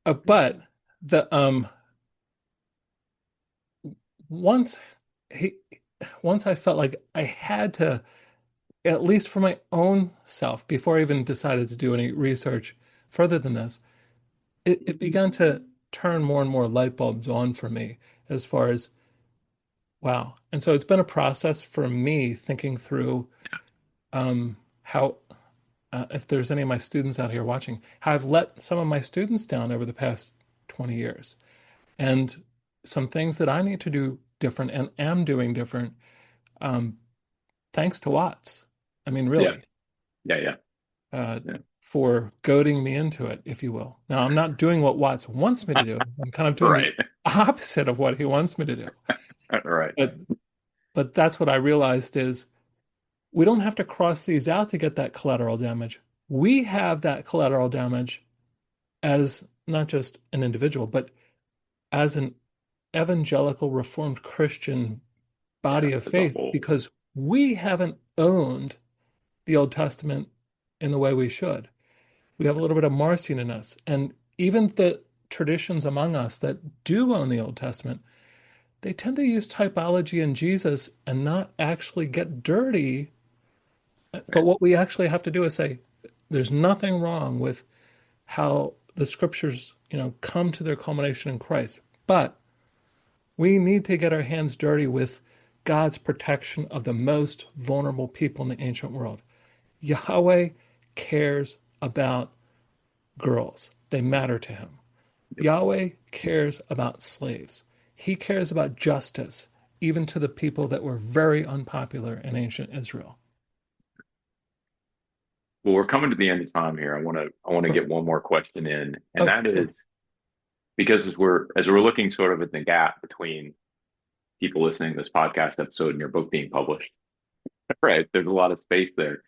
But the once I felt like I had to, at least for my own self, before I even decided to do any research further than this, it began to turn more and more light bulbs on for me as far as, wow. And so it's been a process for me thinking through how, if there's any of my students out here watching, how I've let some of my students down over the past 20 years. And some things that I need to do different and am doing different, thanks to Watts. I mean, really. For goading me into it, if you will. Now, I'm not doing what Watts wants me to do. I'm kind of doing the opposite of what he wants me to do. Right. But that's what I realized is we don't have to cross these out to get that collateral damage. We have that collateral damage as not just an individual, but as an evangelical Reformed Christian body of faith, because we haven't owned the Old Testament in the way we should. We have a little bit of Marcion in us. And even the traditions among us that do own the Old Testament, they tend to use typology in Jesus and not actually get dirty. But what we actually have to do is say, there's nothing wrong with how the scriptures, come to their culmination in Christ. But we need to get our hands dirty with God's protection of the most vulnerable people in the ancient world. Yahweh cares about girls. They matter to him. Yahweh cares about slaves. He cares about justice, even to the people that were very unpopular in ancient Israel. Well, we're coming to the end of time here. I want to get one more question in, and that is because as we're looking sort of at the gap between people listening to this podcast episode and your book being published, right? There's a lot of space there.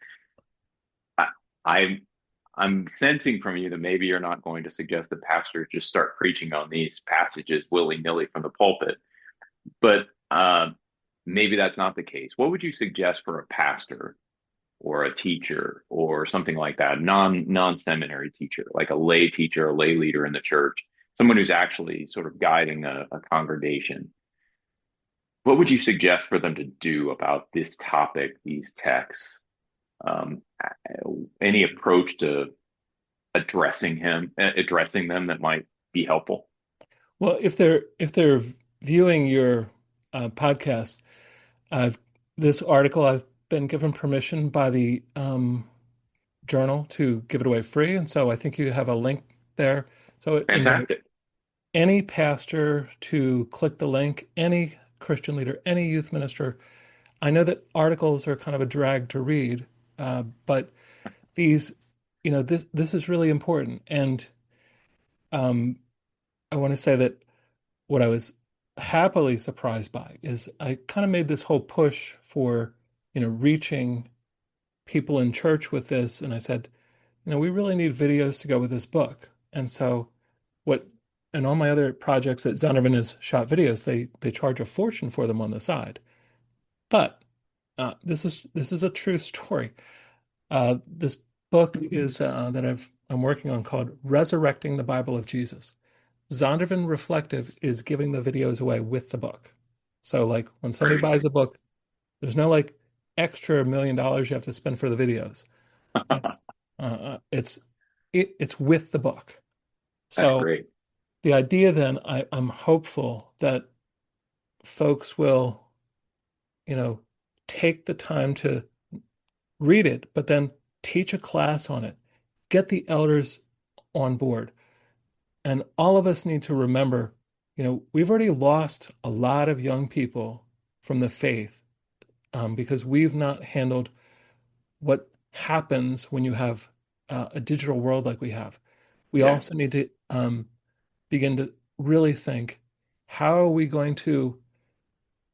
I'm sensing from you that maybe you're not going to suggest that pastors just start preaching on these passages willy-nilly from the pulpit, but maybe that's not the case. What would you suggest for a pastor or a teacher or something like that, non-seminary teacher, like a lay teacher, a lay leader in the church, someone who's actually sort of guiding a congregation? What would you suggest for them to do about this topic, these texts? Any approach to addressing them that might be helpful? Well, if they're viewing your podcast, this article, I've been given permission by the journal to give it away free, and so I think you have a link there. So Fantastic. Any pastor to click the link, any Christian leader, any youth minister. I know that articles are kind of a drag to read, but these, this is really important. And I want to say that what I was happily surprised by is I kind of made this whole push for, reaching people in church with this. And I said, we really need videos to go with this book. And so and all my other projects that Zondervan has shot videos, they charge a fortune for them on the side. But this is a true story. This book is that I'm working on called Resurrecting the Bible of Jesus. Zondervan Reflective is giving the videos away with the book. So like when somebody buys a book, there's no like extra $1 million you have to spend for the videos. It's with the book. So that's great. The idea then, I'm hopeful that folks will, take the time to read it, but then teach a class on it, get the elders on board. And all of us need to remember, we've already lost a lot of young people from the faith because we've not handled what happens when you have a digital world like we have. We also need to begin to really think, how are we going to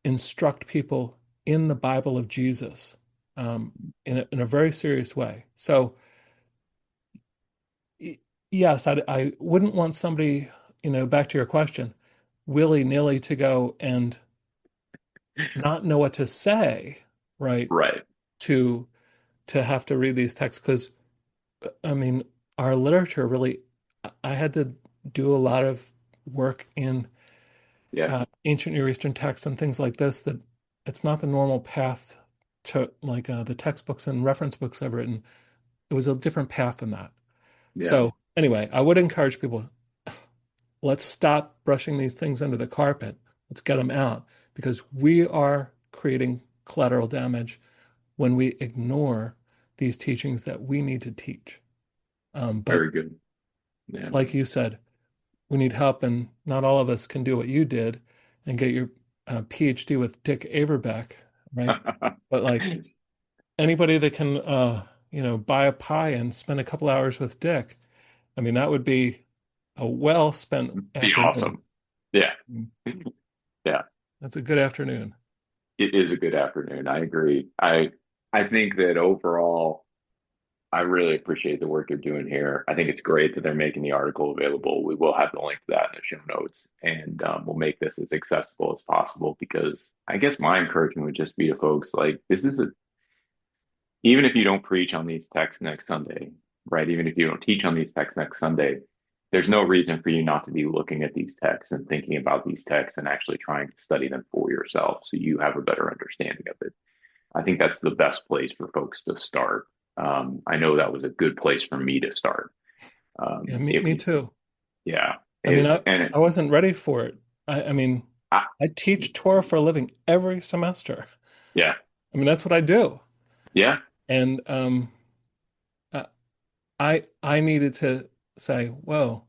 instruct people in the Bible of Jesus in a very serious way? So yes, I wouldn't want somebody, back to your question, willy-nilly to go and not know what to say, right? Right. To have to read these texts, because our literature really, I had to do a lot of work in ancient Near Eastern texts and things like this, that it's not the normal path to like the textbooks and reference books I've written. It was a different path than that. Yeah. So anyway, I would encourage people, let's stop brushing these things under the carpet. Let's get them out, because we are creating collateral damage when we ignore these teachings that we need to teach. But very good. Yeah. Like you said, we need help, and not all of us can do what you did and get your PhD with Dick Averbeck, right? But like anybody that can, buy a pie and spend a couple hours with Dick, that would be a well spent afternoon. Be awesome. Yeah. Yeah. That's a good afternoon. It is a good afternoon. I agree. I think that overall, I really appreciate the work you're doing here. I think it's great that they're making the article available. We will have the link to that in the show notes, and we'll make this as accessible as possible, because I guess my encouragement would just be to folks, like, even if you don't preach on these texts next Sunday, right? Even if you don't teach on these texts next Sunday, there's no reason for you not to be looking at these texts and thinking about these texts and actually trying to study them for yourself so you have a better understanding of it. I think that's the best place for folks to start. I know that was a good place for me to start. Me too. Yeah. I wasn't ready for it. I teach Torah for a living every semester. Yeah. That's what I do. Yeah. And I needed to say, whoa,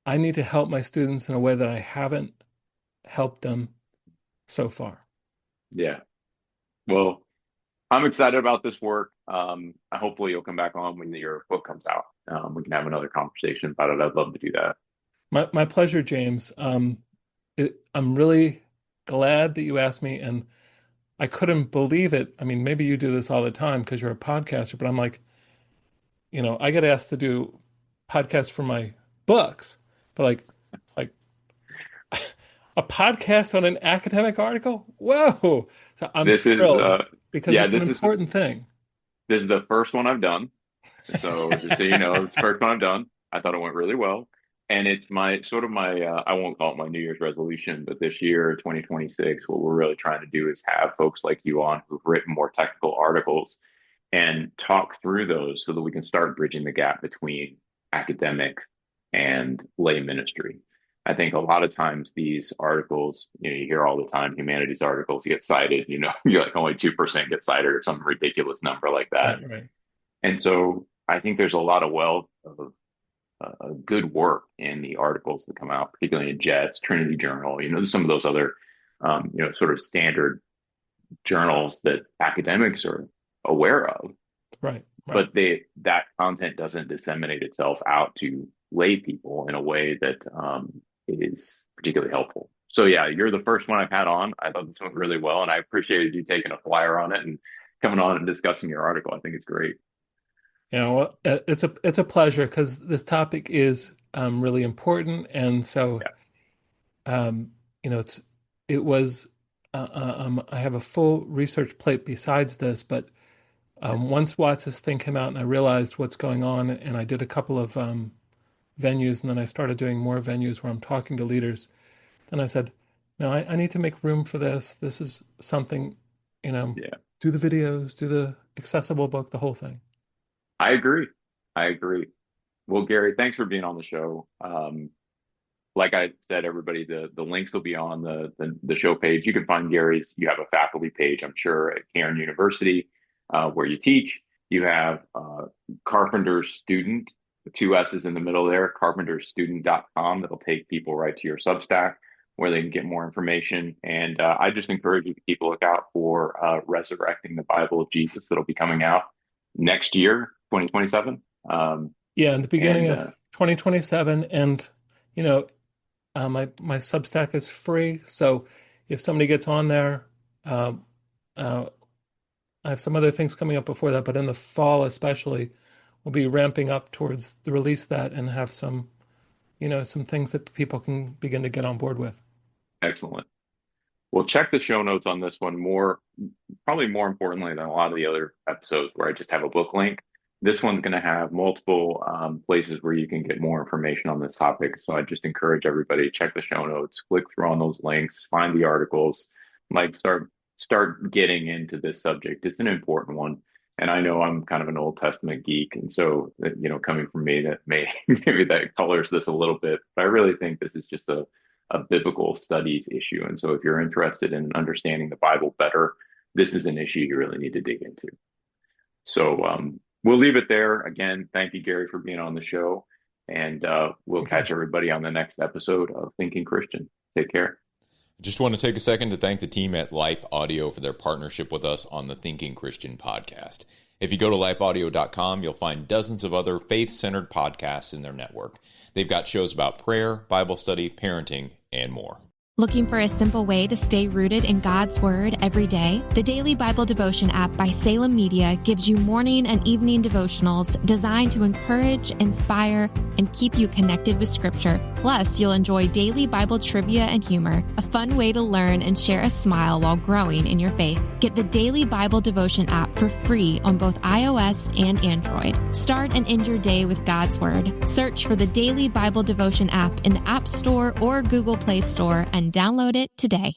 I need to help my students in a way that I haven't helped them so far. Yeah. Well, I'm excited about this work. Hopefully you'll come back on when your book comes out. We can have another conversation about it. I'd love to do that. My pleasure, James. I'm really glad that you asked me, and I couldn't believe it. Maybe you do this all the time because you're a podcaster, but I'm like, I get asked to do podcasts for my books, but like a podcast on an academic article? Whoa! So I'm thrilled because it's an important thing. This is the first one I've done. So just so you know, it's the first one I've done. I thought it went really well. And it's my I won't call it my New Year's resolution, but this year, 2026, what we're really trying to do is have folks like you on who've written more technical articles and talk through those so that we can start bridging the gap between academics and lay ministry. I think a lot of times these articles, you hear all the time, humanities articles get cited, you're like only 2% get cited or some ridiculous number like that. Right. And so I think there's a lot of wealth of good work in the articles that come out, particularly in JETS, Trinity Journal, some of those other, sort of standard journals that academics are aware of. Right. But that content doesn't disseminate itself out to lay people in a way that is particularly helpful. So yeah, you're the first one I've had on. I thought this went really well, and I appreciated you taking a flyer on it and coming on and discussing your article. I think it's great. Well, it's a pleasure because this topic is really important, and so I have a full research plate besides this, but once Watts' thing came out and I realized what's going on, and I did a couple of venues, and then I started doing more venues where I'm talking to leaders, then I said, no, I need to make room for this. This is something, do the videos, do the accessible book, the whole thing. I agree. Well, Gary, thanks for being on the show. Like I said, everybody, the links will be on the show page. You can find Gary's. You have a faculty page, I'm sure, at Cairn University, where you teach. You have Carpenter's Student, the 2 S's in the middle there, carpenterstudent.com. That'll take people right to your Substack where they can get more information. And I just encourage you to keep a lookout for Resurrecting the Bible of Jesus. That'll be coming out next year, 2027. In the beginning of 2027. And, my Substack is free. So if somebody gets on there, I have some other things coming up before that, but in the fall especially, we'll be ramping up towards the release that and have some things that people can begin to get on board with. Excellent. Well, check the show notes on this one probably more importantly than a lot of the other episodes where I just have a book link. This one's going to have multiple places where you can get more information on this topic. So I just encourage everybody to check the show notes, click through on those links, find the articles, start getting into this subject. It's an important one. And I know I'm kind of an Old Testament geek. And so, coming from me, that maybe that colors this a little bit. But I really think this is just a biblical studies issue. And so if you're interested in understanding the Bible better, this is an issue you really need to dig into. So we'll leave it there. Again, thank you, Gary, for being on the show. And we'll catch everybody on the next episode of Thinking Christian. Take care. Just want to take a second to thank the team at Life Audio for their partnership with us on the Thinking Christian podcast. If you go to lifeaudio.com, you'll find dozens of other faith-centered podcasts in their network. They've got shows about prayer, Bible study, parenting, and more. Looking for a simple way to stay rooted in God's Word every day? The Daily Bible Devotion app by Salem Media gives you morning and evening devotionals designed to encourage, inspire, and keep you connected with Scripture. Plus, you'll enjoy daily Bible trivia and humor, a fun way to learn and share a smile while growing in your faith. Get the Daily Bible Devotion app for free on both iOS and Android. Start and end your day with God's Word. Search for the Daily Bible Devotion app in the App Store or Google Play Store and download it today.